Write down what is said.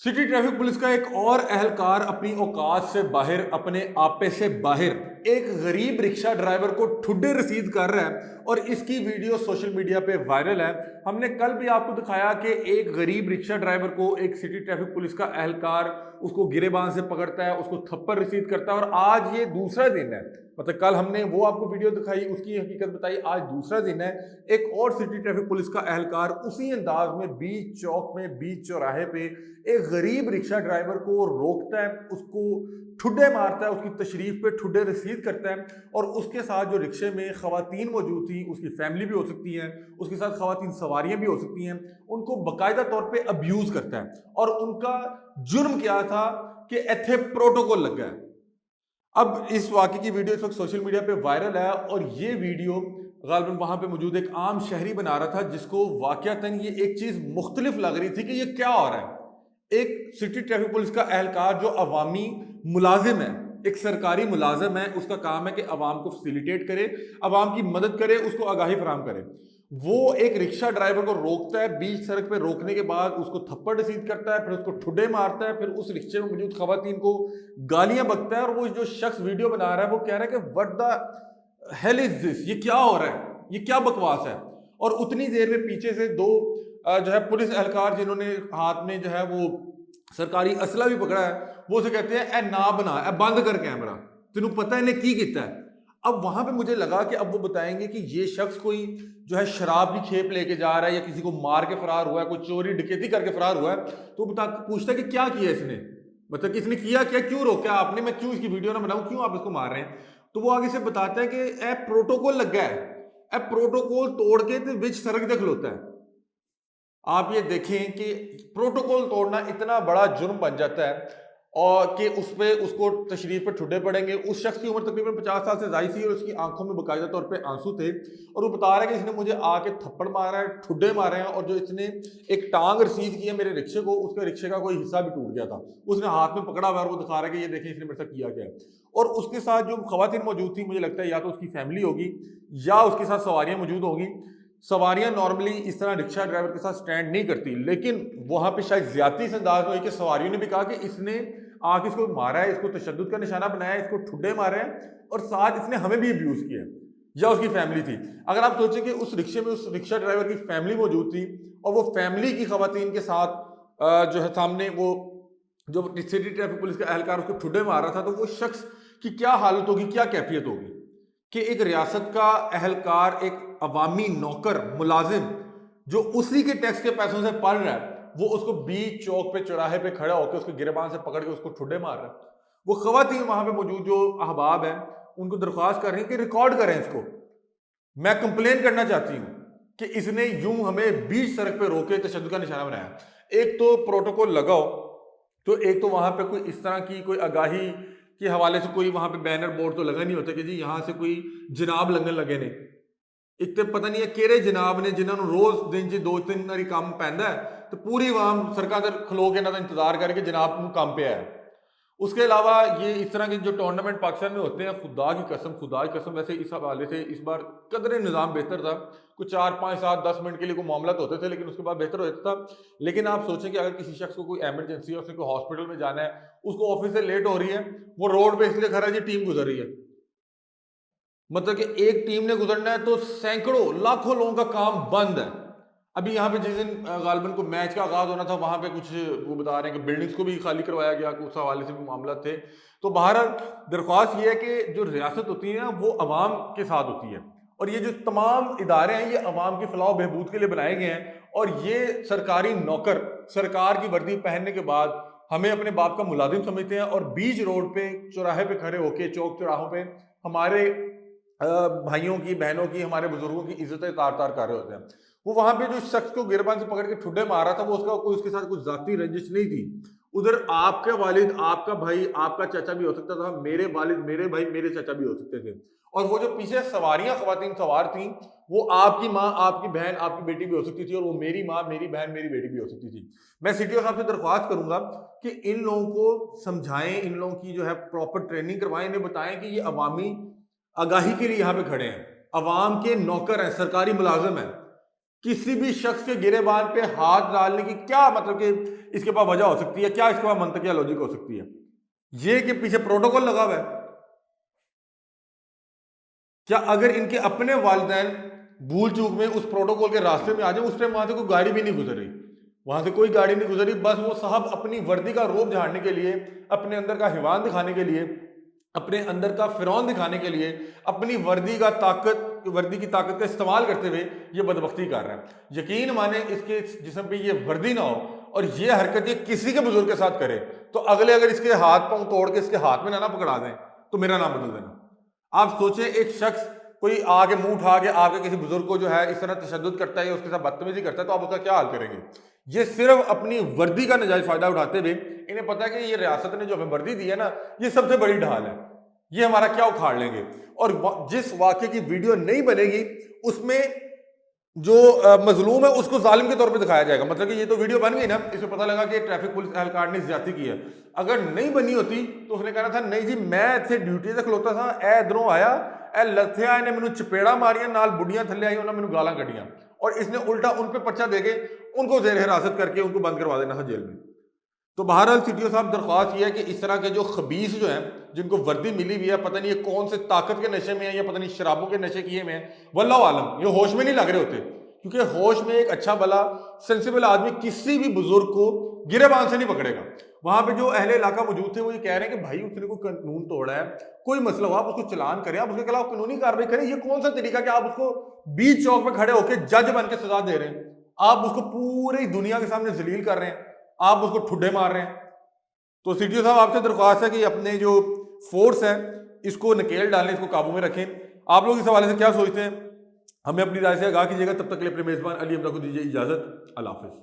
City traffic police का एक और अहलकार अपनी औकात से बाहर, अपने आपे से बाहर एक गरीब रिक्शा ड्राइवर को ठुड्डे रसीद कर रहा है और इसकी वीडियो सोशल मीडिया पे वायरल है। हमने कल भी आपको दिखाया कि एक गरीब रिक्शा ड्राइवर को एक सिटी ट्रैफिक पुलिस का अहलकार उसको गिरेबान से पकड़ता है, उसको थप्पड़ रसीद करता है और आज ये दूसरा दिन है। मतलब कल हमने वो आपको वीडियो दिखाई, उसकी हकीकत बताई, आज दूसरा दिन है। एक और सिटी ट्रैफिक पुलिस का अहलकार उसी अंदाज में बीच चौक में, बीच चौराहे पे एक गरीब रिक्शा ड्राइवर को रोकता है, उसको ठुड्डे मारता है, उसकी तशरीफ पे ठुड्डे रसीद करता है और उसके साथ जो रिक्शे में खवातीन मौजूद थी, उसकी फैमिली भी हो सकती है, उसके साथ खवातीन सवारियां भी हो सकती हैं, उनको बाकायदा तौर पे अब्यूज करता है। और उनका जुर्म क्या था कि इत्थे प्रोटोकॉल लगा है। अब इस वाक़े की वीडियो इस वक्त सोशल मीडिया पे वायरल है और ये वीडियो गालिबन वहां पे मौजूद एक आम शहरी बना रहा था, जिसको वाक़यातन ये एक चीज़ मुख्तलिफ लग रही थी कि ये क्या हो रहा है। एक सिटी ट्रैफिक पुलिस का अहलकार जो अवामी मुलाजिम है, एक सरकारी मुलाजिम है, उसका काम है कि अवाम को फैसिलिटेट करे, अवाम की मदद करे, उसको आगाही फराम करे। वो एक रिक्शा ड्राइवर को रोकता है, बीच सड़क पे रोकने के बाद उसको थप्पड़ रसीद करता है, फिर उसको ठुड्डे मारता है, फिर उस रिक्शे में मौजूद खवातीन को गालियां बकता है। और वो जो शख्स वीडियो बना रहा है वो कह रहा है कि what the hell is this, ये क्या हो रहा है, ये क्या बकवास है। और उतनी देर में पीछे से दो जो है पुलिस एहलकार, जिन्होंने हाथ में जो है वो सरकारी असला भी पकड़ा है, वो उसे कहते हैं ए ना बना, ए बंद कर कैमरा, तेनू पता है इन्हें की किया है। अब वहां पे मुझे लगा कि अब वो बताएंगे कि ये शख्स कोई जो है शराब की खेप लेके जा रहा है या किसी को मार के फरार हुआ है, कोई चोरी डकैती करके फरार हुआ है। तो बता पूछता है कि क्या किया इसने, मतलब कि इसने किया क्या, क्यों रोका आपने, मैं क्यों इसकी वीडियो ना बनाऊं, क्यों आप इसको मार रहे हैं। तो वो आगे से बताता है कि ए प्रोटोकॉल लगा है, ए प्रोटोकॉल तोड़ के तो बिच सड़क दे खलोता है। आप ये देखें कि प्रोटोकॉल तोड़ना इतना बड़ा जुर्म बन जाता है और कि उस पे उसको तशरीफ पर ठुड्डे पड़ेंगे। उस शख्स की उम्र तकरीबन 50 साल से ज़ायद थी और उसकी आंखों में बाकायदा तौर पे आंसू थे और वो बता रहा है कि इसने मुझे आके थप्पड़ मारा है, ठुड्डे मारे हैं और जो इसने एक टांग रसीद की है मेरे रिक्शे को, उसके रिक्शे का कोई हिस्सा भी टूट गया था, उसने हाथ में पकड़ा हुआ है और वो दिखा रहा है कि ये देखें इसने मेरे साथ किया क्या है। और उसके साथ जो खवातीन मौजूद थी, मुझे लगता है या तो उसकी फैमिली होगी या उसके साथ सवारियां मौजूद होंगी। सवारियां नॉर्मली इस तरह रिक्शा ड्राइवर के साथ स्टैंड नहीं करती, लेकिन वहां पे शायद ज्यादा इस अंदाज में हुई कि सवारियों ने भी कहा कि इसने आके इसको मारा है, इसको तशद्दुद का निशाना बनाया है, इसको ठुड्डे मारे हैं और साथ इसने हमें भी अब्यूज किया या उसकी फैमिली थी। अगर आप सोचें कि उस रिक्शे में उस रिक्शा ड्राइवर की फैमिली मौजूद थी और वो फैमिली की खवातीन के साथ जो है सामने वो जो सिटी ट्रैफिक पुलिस का एहलकार उसको ठुड्डे मार रहा था, तो वो शख्स की क्या हालत होगी, क्या कैफियत होगी कि एक रियासत का एहलकार, एक अवामी नौकर मुलाजिम जो उसी के टैक्स के पैसों से पढ़ रहा है, वो उसको बीच चौक पे चौराहे पे खड़ा होकर उसके गिरबान से पकड़ के उसको ठुड्डे मार रहा है। वो खवातीन वहां पे मौजूद जो अहबाब हैं उनको दरख्वास्त कर रही हैं कि रिकॉर्ड करें इसको, मैं कंप्लेन करना चाहती हूँ कि इसने यूं हमें बीच सड़क पे रोके तशद्दुद का निशाना बनाया। एक तो प्रोटोकॉल लगाओ, तो एक तो वहां पे कोई इस तरह की कोई आगाही के हवाले से कोई वहां पे बैनर बोर्ड तो लगा नहीं होता कि जी यहां से कोई जनाब लंघन लगे ने। एक तो पता नहीं है केरे जनाब ने जिन्होंने रोज दिन च 2-3 बारी काम पैंदा है तो पूरी आवाम सड़कों पर खलो के इन्हों का इंतजार करके जनाब को काम पे है। उसके अलावा ये इस तरह के जो टूर्नामेंट पाकिस्तान में होते हैं, खुदा की कसम वैसे इस हवाले से इस बार कदर निज़ाम बेहतर था। कुछ 4-5-7-10 मिनट के लिए कोई मामला तो होते थे, लेकिन उसके बाद बेहतर हो जाता था। लेकिन आप सोचें कि अगर किसी शख्स को कोई एमरजेंसी है, उसने कोई हॉस्पिटल में जाना है, उसको ऑफिस से लेट हो रही है, वो रोड पे इसलिए खड़ा है जी टीम गुजर रही है। मतलब कि एक टीम ने गुजरना है तो सैकड़ों लाखों लोगों का काम बंद है। अभी यहाँ पे जिस दिन गालिबन को मैच का आगाज होना था, वहां पे कुछ वो बता रहे हैं कि बिल्डिंग्स को भी खाली करवाया गया, उस हवाले से भी मामला थे। तो बहरहाल दरख्वास्त ये है कि जो रियासत होती है वो अवाम के साथ होती है और ये जो तमाम इदारे हैं ये अवाम की फलाह बहबूद के लिए बनाए गए हैं। और ये सरकारी नौकर सरकार की वर्दी पहनने के बाद हमें अपने बाप का मुलाजिम समझते हैं और बीच रोड पे चौराहे पे खड़े होके, चौक चौराहों पे हमारे भाइयों की, बहनों की, हमारे बुजुर्गों की इज्जतें तार तार कर रहे होते हैं। वो वहां पे जो शख्स को गिरबान से पकड़ के ठुड्डे मार रहा था, वो उसका कोई उसके साथ कुछ जाती रंजिश नहीं थी। उधर आपका वालिद, आपका भाई, आपका चाचा भी हो सकता था, मेरे वालिद, मेरे भाई, मेरे चाचा भी हो सकते थे। और वो जो पीछे सवारियां खवातीन सवार थी, वो आपकी माँ, आपकी बहन, आपकी बेटी भी हो सकती थी और वो मेरी माँ, मेरी बहन, मेरी बेटी भी हो सकती थी। मैं सीटीओ साहब से दरख्वास्त करूंगा कि इन लोगों को समझाएं, इन लोगों की जो है प्रॉपर ट्रेनिंग करवाएं, इन्हें बताएं कि ये अवामी आगाही के लिए यहाँ पे खड़े हैं, अवाम के नौकर हैं, सरकारी मुलाजिम हैं। किसी भी शख्स के गिरेबान पे हाथ डालने की क्या मतलब कि इसके पास वजह हो सकती है, क्या इसके पास मंतक या लॉजिक हो सकती है? ये कि पीछे प्रोटोकॉल लगा हुआ है। क्या अगर इनके अपने वालिदैन भूल चूक में उस प्रोटोकॉल के रास्ते में आ जाए, उस टाइम वहां से कोई गाड़ी भी नहीं गुजरी, वहां से कोई गाड़ी नहीं गुजरी, बस वो साहब अपनी वर्दी का रोब झाड़ने के लिए, अपने अंदर का हिवान दिखाने के लिए, अपने अंदर का फिरौन दिखाने के लिए, अपनी वर्दी की ताकत का इस्तेमाल करते हुए ये बदबख्ती कर रहे हैं। यकीन माने इसके जिस्म पे ये वर्दी ना हो और ये हरकत ये किसी के बुजुर्ग के साथ करे, तो अगले अगर इसके हाथ पांव तोड़ के इसके हाथ में ना पकड़ा दें तो मेरा नाम बदल देना। आप सोचें, एक शख्स कोई आगे मुंह उठा के आके किसी बुजुर्ग को जो है इस तरह तशद्दुद करता है या उसके साथ बदतमीजी करता है, तो आप उसका क्या हाल करेंगे? ये सिर्फ अपनी वर्दी का नजायज फायदा उठाते हुए, इन्हें पता है कि ये रियासत ने जो हमें वर्दी दी है ना, ये सबसे बड़ी ढाल है, ये हमारा क्या उखाड़ लेंगे। और जिस वाक्य की वीडियो नहीं बनेगी उसमें जो मजलूम है उसको जालिम के तौर पे दिखाया जाएगा। मतलब कि ये तो वीडियो बन गई ना, इसमें पता लगा कि ट्रैफिक पुलिस एहलकार ने ज्यादती की है। अगर नहीं बनी होती तो उसने कहना था नहीं जी मैं इतने ड्यूटी से खलोता था, ए इधरों आया, ए लथया, इन्हें मैनू चपेड़ा मारिया, नाल बुढ़ियां थले आई, उन्होंने मैनू गालां कढ़ियां, और इसने उल्टा उन पर पर्चा देके उनको जेर हिरासत करके उनको बंद करवा देना था जेल में। तो बहरहाल सीटीओ साहब दरख्वास्त ये है कि इस तरह के जो खबीस जो हैं, जिनको वर्दी मिली हुई है, पता नहीं ये कौन से ताकत के नशे में है या पता नहीं शराबों के नशे किए में है, वल्लाह आलम, ये होश में नहीं लग रहे होते। क्योंकि होश में एक अच्छा भला सेंसिबल आदमी किसी भी बुजुर्ग को गिरेबान से नहीं पकड़ेगा। वहां पे जो अहले इलाका मौजूद थे वो ये कह रहे हैं कि भाई उसने कोई कानून तोड़ा है, कोई मसला हो आप उसको चलान करें, आप उसके खिलाफ कानूनी कार्रवाई करें। ये कौन सा तरीका कि आप उसको बीच चौक पे खड़े होकर जज बन के सजा दे रहे हैं, आप उसको पूरी दुनिया के सामने जलील कर रहे हैं, आप उसको ठुड्डे मार रहे हैं। तो सीटीओ साहब आपसे दरख्वास्त है कि अपने जो फोर्स है इसको नकेल डालें, इसको काबू में रखें। आप लोग इस हवाले से क्या सोचते हैं, हमें अपनी राय से आगाह कीजिएगा। तब तक के लिए अपने मेजबान अली अहमद को दीजिए इजाजत। अल्लाह हाफिज।